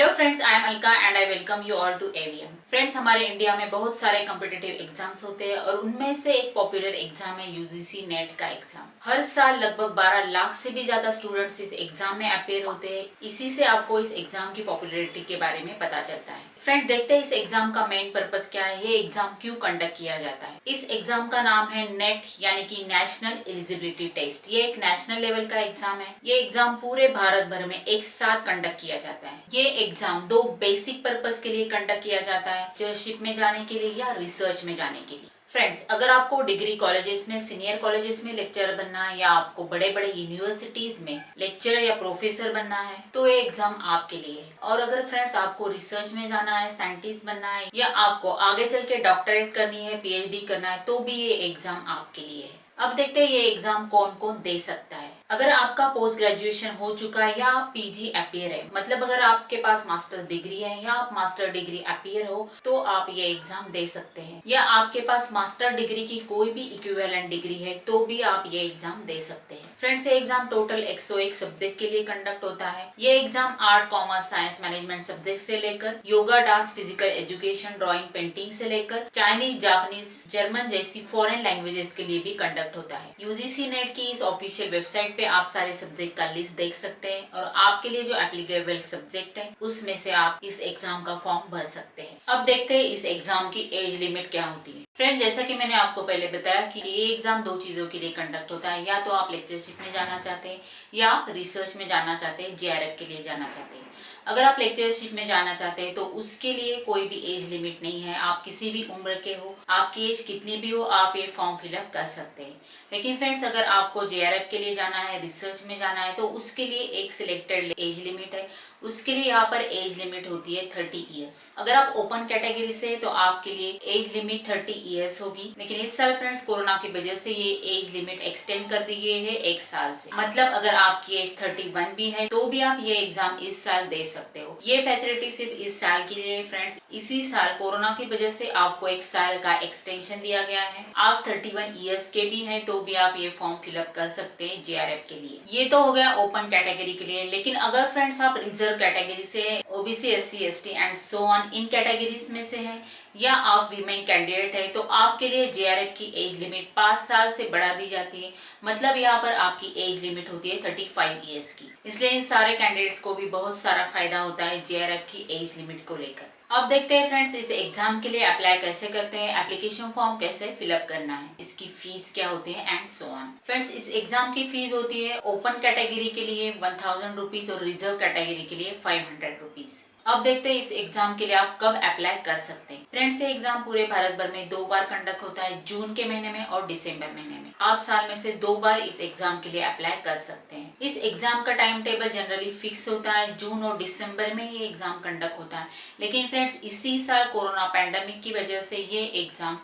Hello friends, I am Alka and I welcome you all to AVM. Friends, हमारे India में बहुत सारे competitive exams होते हैं और उनमें से एक पॉपुलर एग्जाम है यूजीसी नेट का एग्जाम। हर साल लगभग 12 लाख से भी ज्यादा स्टूडेंट्स इस एग्जाम में अपेयर होते हैं। इसी से आपको इस एग्जाम की पॉपुलैरिटी के बारे में पता चलता है। फ्रेंड्स, देखते हैं इस एग्जाम का मेन पर्पस क्या है, ये एग्जाम क्यों कंडक्ट किया जाता है। इस एग्जाम का नाम है नेट यानी कि नेशनल एलिजिबिलिटी टेस्ट। ये एक नेशनल लेवल का एग्जाम है। ये एग्जाम पूरे भारत भर में एक साथ कंडक्ट किया जाता है। ये एग्जाम दो बेसिक पर्पस के लिए कंडक्ट किया जाता है, टीचरशिप में जाने के लिए या रिसर्च में जाने के लिए। फ्रेंड्स, अगर आपको डिग्री कॉलेजेस में, सीनियर कॉलेजेस में लेक्चरर बनना है या आपको बड़े बड़े यूनिवर्सिटीज में लेक्चरर या प्रोफेसर बनना है तो ये एग्जाम आपके लिए है। और अगर फ्रेंड्स आपको रिसर्च में जाना है, साइंटिस्ट बनना है या आपको आगे चल के डॉक्टरेट करनी है, पीएचडी करना है तो भी ये एग्जाम आपके लिए है। अब देखते हैं ये एग्जाम कौन कौन दे सकता है। अगर आपका पोस्ट ग्रेजुएशन हो चुका है या आप पीजी अपियर है, मतलब अगर आपके पास मास्टर्स डिग्री है या आप मास्टर डिग्री अपियर हो तो आप ये एग्जाम दे सकते हैं। या आपके पास मास्टर डिग्री की कोई भी इक्विवेलेंट डिग्री है तो भी आप ये एग्जाम दे सकते हैं। फ्रेंड्स, ये एग्जाम टोटल 101 सब्जेक्ट के लिए कंडक्ट होता है। ये exam art, commerce, science, management subject से लेकर yoga, dance, physical education, drawing, painting से लेकर चाइनीज, जापानीज, जर्मन जैसी फॉरेन लैंग्वेजेस के लिए भी कंडक्ट होता है। यूजीसी नेट की इस ऑफिशियल वेबसाइट पे आप सारे सब्जेक्ट का लिस्ट देख सकते हैं और आपके लिए जो एप्लीकेबल सब्जेक्ट है उसमें से आप इस एग्जाम का फॉर्म भर सकते हैं। अब देखते हैं इस एग्जाम की एज लिमिट क्या होती है। फ्रेंड्स, जैसा कि मैंने आपको पहले बताया कि ये एग्जाम दो चीजों के लिए कंडक्ट होता है, या तो आप लेक्चरशिप में जाना चाहते हैं या आप रिसर्च में जाना चाहते हैं, जेआरएफ के लिए जाना चाहते हैं। अगर आप लेक्चरशिप में जाना चाहते हैं तो उसके लिए कोई भी एज लिमिट नहीं है। आप किसी भी उम्र के हो, आपकी एज कितनी भी हो, आप ये फॉर्म फिलअप कर सकते हैं। लेकिन फ्रेंड्स, अगर आपको जेआरएफ के लिए जाना है, रिसर्च में जाना है तो उसके लिए एक सिलेक्टेड एज लिमिट है। उसके लिए यहाँ पर एज लिमिट होती है 30 इयर्स। अगर आप ओपन कैटेगरी से तो आपके लिए एज लिमिट 30 इयर्स होगी। लेकिन इस साल फ्रेंड्स कोरोना की वजह से ये एज लिमिट एक्सटेंड कर दी गई है 1 साल से। मतलब अगर आपकी एज 31 भी है तो भी आप ये एग्जाम इस साल दे सकते हो। ये फैसिलिटी सिर्फ इस साल के लिए फ्रेंड्स। इसी साल कोरोना की वजह से आपको 1 साल का एक्सटेंशन दिया गया है। आप 31 इयर्स के भी हैं तो भी आप ये फॉर्म फिलअप कर सकते हैं जेआरएफ के लिए। ये तो हो गया ओपन कैटेगरी के लिए। लेकिन अगर फ्रेंड्स आप रिजर्व कैटेगरी से, OBC, SC, ST and so on in categories में से है या आप वीमेन कैंडिडेट है तो आपके लिए जेआरएफ की एज लिमिट 5 साल से बढ़ा दी जाती है। मतलब यहाँ पर आपकी एज लिमिट होती है 35 इयर्स की। इसलिए इन सारे कैंडिडेट्स को भी बहुत सारा फायदा होता है जेआरएफ की एज लिमिट को लेकर। अब देखते हैं फ्रेंड्स इस एग्जाम के लिए अप्लाई कैसे करते हैं, एप्लीकेशन फॉर्म कैसे फिलअप करना है, इसकी फीस क्या होती है एंड सो ऑन। फ्रेंड्स, इस एग्जाम की फीस होती है ओपन कैटेगरी के लिए 1000 रुपीज और रिजर्व कैटेगरी के लिए 500 रुपीज। अब देखते हैं इस एग्जाम के लिए आप कब अप्लाई कर सकते हैं। फ्रेंड्स, ये एग्जाम पूरे भारत भर में 2 बार कंडक्ट होता है, जून के महीने में और दिसंबर महीने में। आप साल में से 2 बार इस एग्जाम के लिए अप्लाई कर सकते हैं। इस एग्जाम का टाइम टेबल जनरली फिक्स होता है, जून और दिसंबर में ये एग्जाम कंडक्ट होता है। लेकिन फ्रेंड्स, इसी साल कोरोना पैंडेमिक की वजह से ये एग्जाम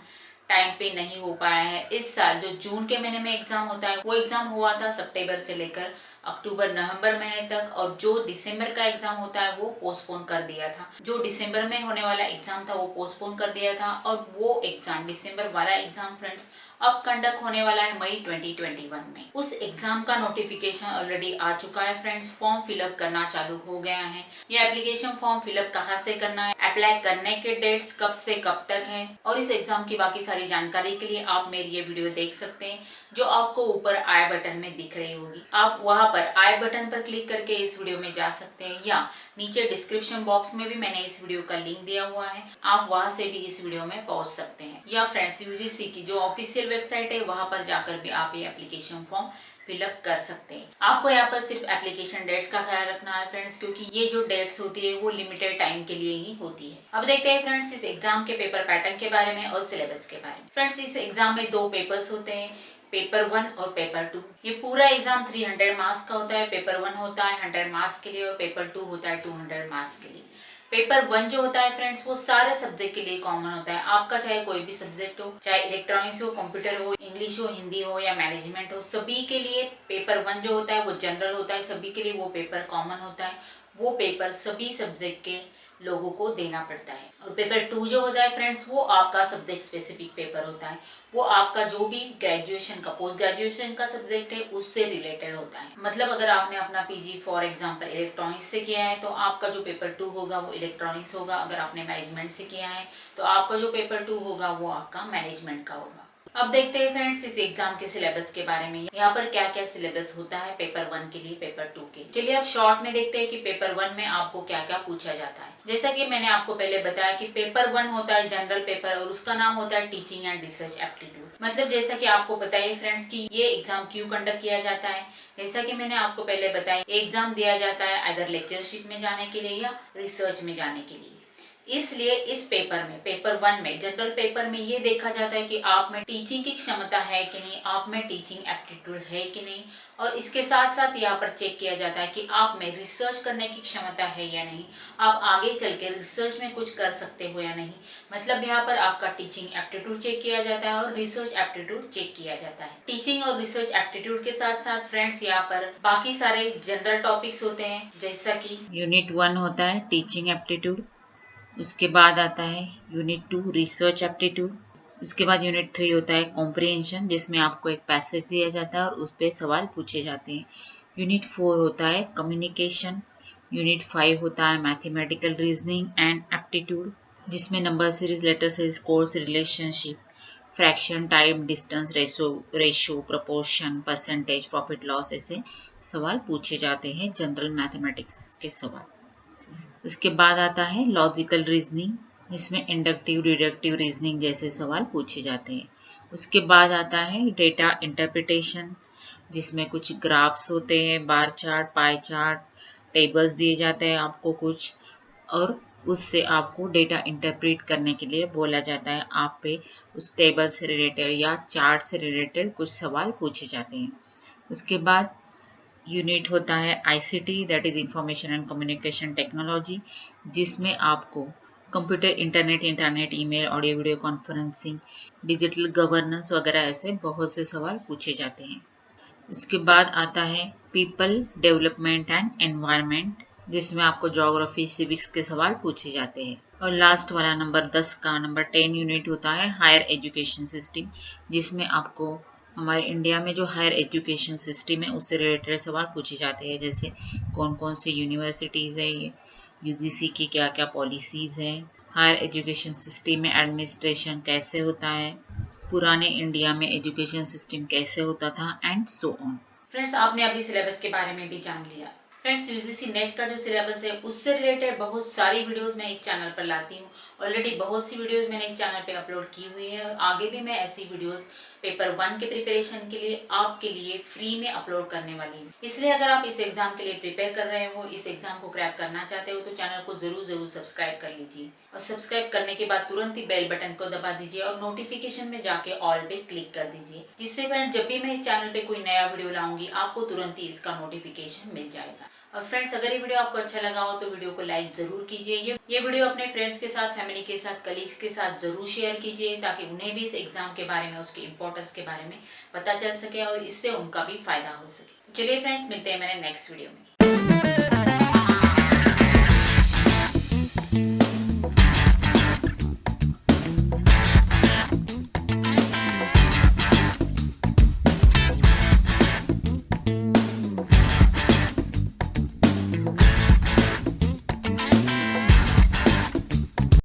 टाइम पे नहीं हो पाया है। इस साल जो जून के महीने में एग्जाम होता है वो एग्जाम हुआ था सितंबर से लेकर अक्टूबर, नवंबर महीने तक, और जो दिसंबर का एग्जाम होता है वो पोस्टपोन कर दिया था। जो दिसंबर में होने वाला एग्जाम था वो पोस्टपोन कर दिया था और वो एग्जाम, दिसंबर वाला एग्जाम फ्रेंड्स अब कंडक्ट होने वाला है मई 2021 में। उस एग्जाम का नोटिफिकेशन ऑलरेडी आ चुका है फ्रेंड्स। फॉर्म फिलअप करना चालू हो गया है। ये एप्लीकेशन फॉर्म फिलअप कहाँ से करना है, अप्लाई करने के डेट्स कब से कब तक है और इस एग्जाम की बाकी सारी जानकारी के लिए आप मेरी ये वीडियो देख सकते हैं जो आपको ऊपर आई बटन में दिख रही होगी। आप वहां पर आई बटन पर क्लिक करके इस वीडियो में जा सकते हैं या नीचे डिस्क्रिप्शन बॉक्स में भी मैंने इस वीडियो का लिंक दिया हुआ है, आप वहां से भी इस वीडियो में पहुंच सकते हैं। या फ्रेंड्स, यूजीसी की जो ऑफिशियल वेबसाइट है वहां पर जाकर भी आप ये एप्लीकेशन फॉर्म फिलअप कर सकते हैं। आपको यहाँ पर सिर्फ एप्लीकेशन डेट्स का ख्याल रखना है फ्रेंड्स, क्योंकि ये जो डेट्स होती है वो लिमिटेड टाइम के लिए ही होती है। अब देखते हैं फ्रेंड्स इस एग्जाम के पेपर पैटर्न के बारे में और सिलेबस के बारे में। फ्रेंड्स, इस एग्जाम में 2 पेपर्स होते हैं, पेपर 1 और पेपर 2। ये पूरा एग्जाम 300 मार्क्स का होता है। पेपर 1 होता है 100 मार्क्स के लिए और पेपर 2 होता है 200 मार्क्स के लिए। पेपर 1 जो होता है फ्रेंड्स वो सारे सब्जेक्ट के लिए कॉमन होता है। आपका चाहे कोई भी सब्जेक्ट हो, चाहे इलेक्ट्रॉनिक्स हो, कंप्यूटर हो, इंग्लिश हो, हिंदी हो या मैनेजमेंट हो, सभी के लिए पेपर 1 जो होता है वो जनरल होता है। सभी के लिए वो पेपर कॉमन होता है। वो पेपर सभी सब्जेक्ट के लोगों को देना पड़ता है। और पेपर 2 जो होता है फ्रेंड्स, वो आपका सब्जेक्ट स्पेसिफिक पेपर होता है। वो आपका जो भी ग्रेजुएशन का, पोस्ट ग्रेजुएशन का सब्जेक्ट है उससे रिलेटेड होता है। मतलब अगर आपने अपना पीजी फॉर एग्जांपल इलेक्ट्रॉनिक्स से किया है तो आपका जो पेपर 2 होगा वो इलेक्ट्रॉनिक्स होगा। अगर आपने मैनेजमेंट से किया है तो आपका जो पेपर 2 होगा वो आपका मैनेजमेंट का होगा। अब देखते हैं फ्रेंड्स इस एग्जाम के सिलेबस के बारे में। यहाँ पर क्या क्या सिलेबस होता है पेपर 1 के लिए, पेपर 2 के लिए। चलिए अब शॉर्ट में देखते हैं कि पेपर 1 में आपको क्या क्या पूछा जाता है। जैसा कि मैंने आपको पहले बताया कि पेपर 1 होता है जनरल पेपर और उसका नाम होता है टीचिंग एंड रिसर्च एप्टीट्यूड। मतलब जैसा कि आपको पता है फ्रेंड्स कि ये एग्जाम क्यों कंडक्ट किया जाता है। जैसा कि मैंने आपको पहले बताया, एग्जाम दिया जाता है आइदर लेक्चरशिप में जाने के लिए या रिसर्च में जाने के लिए। इसलिए इस पेपर में, पेपर 1 में, जनरल पेपर में ये देखा जाता है कि आप में टीचिंग की क्षमता है कि नहीं, आप में टीचिंग एप्टीट्यूड है कि नहीं। और इसके साथ साथ यहाँ पर चेक किया जाता है कि आप में रिसर्च करने की क्षमता है या नहीं, आप आगे चल के रिसर्च में कुछ कर सकते हो या नहीं। मतलब यहाँ पर आपका टीचिंग एप्टीट्यूड चेक किया जाता है और रिसर्च एप्टीट्यूड चेक किया जाता है। टीचिंग और रिसर्च एप्टीट्यूड के साथ साथ फ्रेंड्स यहाँ पर बाकी सारे जनरल टॉपिक्स होते हैं, जैसा कि यूनिट 1 होता है टीचिंग एप्टीट्यूड, उसके बाद आता है यूनिट 2 रिसर्च एप्टीट्यूड, उसके बाद यूनिट 3 होता है कॉम्प्रिहेंशन, जिसमें आपको एक पैसेज दिया जाता है और उस पर सवाल पूछे जाते हैं। यूनिट 4 होता है कम्युनिकेशन, यूनिट 5 होता है मैथमेटिकल रीजनिंग एंड एप्टीट्यूड, जिसमें number series, letter series, course, relationship, fraction, time, distance, ratio, proportion, percentage, profit loss, ऐसे सवाल पूछे जाते हैं, जनरल मैथमेटिक्स के सवाल। उसके बाद आता है लॉजिकल रीजनिंग, जिसमें इंडक्टिव, डिडक्टिव रीजनिंग जैसे सवाल पूछे जाते हैं। उसके बाद आता है डेटा इंटरप्रिटेशन, जिसमें कुछ ग्राफ्स होते हैं, bar chart, pie chart, tables दिए जाते हैं आपको कुछ, और उससे आपको डेटा इंटरप्रेट करने के लिए बोला जाता है। आप पे उस टेबल से रिलेटेड या चार्ट से रिलेटेड कुछ सवाल पूछे जाते हैं। उसके बाद यूनिट होता है ICT, that is information and communication technology, जिसमें आपको computer, internet, email, audio video conferencing, digital governance वगैरह ऐसे बहुत से सवाल पूछे जाते हैं। इसके बाद आता है पीपल डेवलपमेंट एंड एनवायरनमेंट, जिसमें आपको ज्योग्राफी, सिविक्स के सवाल पूछे जाते हैं। और लास्ट वाला नंबर 10 का नंबर 10 यूनिट होता है हायर एजुकेशन सिस्टम, जिसमें आपको हमारे इंडिया में जो हायर एजुकेशन सिस्टम है उससे रिलेटेड सवाल पूछे जाते हैं, जैसे कौन कौन सी यूनिवर्सिटीज़ है, यूजीसी की क्या क्या पॉलिसीज़ हैं, हायर एजुकेशन सिस्टम में एडमिनिस्ट्रेशन कैसे होता है, पुराने इंडिया में एजुकेशन सिस्टम कैसे होता था, एंड सो ऑन। फ्रेंड्स आपने अभी सिलेबस के बारे में भी जान लिया। फ्रेंड्स यूजीसी नेट का जो सिलेबस है उससे रिलेटेड बहुत सारी वीडियोस मैं एक चैनल पर लाती हूँ। ऑलरेडी बहुत सी वीडियोस मैंने एक चैनल पे अपलोड की हुई है और आगे भी मैं ऐसी वीडियोस पेपर 1 के प्रिपरेशन के लिए आपके लिए फ्री में अपलोड करने वाली हूँ। इसलिए अगर आप इस एग्जाम के लिए प्रिपेयर कर रहे हो, इस एग्जाम को क्रैक करना चाहते हो, तो चैनल को जरूर सब्सक्राइब कर लीजिए और सब्सक्राइब करने के बाद तुरंत ही बेल बटन को दबा दीजिए और नोटिफिकेशन में जाके ऑल पे क्लिक कर दीजिए, जिससे फ्रेंड जब भी मैं इस चैनल पे कोई नया वीडियो लाऊंगी आपको तुरंत ही इसका नोटिफिकेशन मिल जाएगा। और फ्रेंड्स अगर ये वीडियो आपको अच्छा लगा हो तो वीडियो को लाइक जरूर कीजिए। ये वीडियो अपने फ्रेंड्स के साथ, फैमिली के साथ, कलीग्स के साथ जरूर शेयर कीजिए, ताकि उन्हें भी इस एग्जाम के बारे में, उसके इम्पोर्टेंस के बारे में पता चल सके और इससे उनका भी फायदा हो सके। चलिए फ्रेंड्स मिलते हैं मेरे नेक्स्ट वीडियो में।